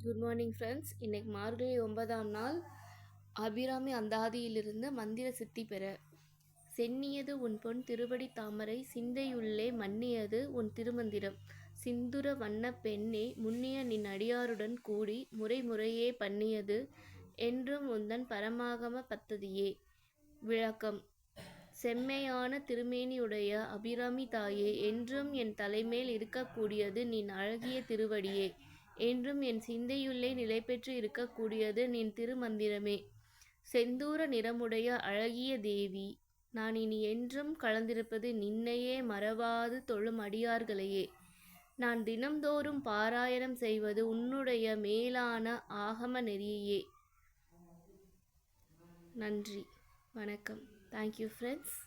Good morning friends. இன்னைக்கு மார்கழி 9ஆம் நாள். அபிராமி அந்தாதியிலிருந்து மந்திர சித்தி பெற. சென்னியது உன் பொன் திருவடி தாமரை, சிந்தையுள்ளே மன்னியது உன் திருமந்திரம். சிந்துர வண்ணப் பெண்ணே, முன்னிய நின் அடியாருடன் கூடி முறை முறையே பண்ணியது என்றும் உந்தன் பரமாகம பத்ததியே. விளக்கம். செம்மையான திருமேனியுடைய அபிராமி தாயே, என்றும் என் தலைமேல் இருக்கக்கூடியது நின் அழகிய திருவடியே. என்றும் என் சிந்தையுள்ளே நிலை பெற்று இருக்கக்கூடியது நின் திருமந்திரமே. செந்தூர நிறமுடைய அழகிய தேவி, நான் இனி என்றும் கலந்திருப்பது நின்னையே மறவாது தொழும் அடியார்களையே. நான் தினம்தோறும் பாராயணம் செய்வது உன்னுடைய மேலான ஆகம நெறியையே. நன்றி, வணக்கம். Thank you friends.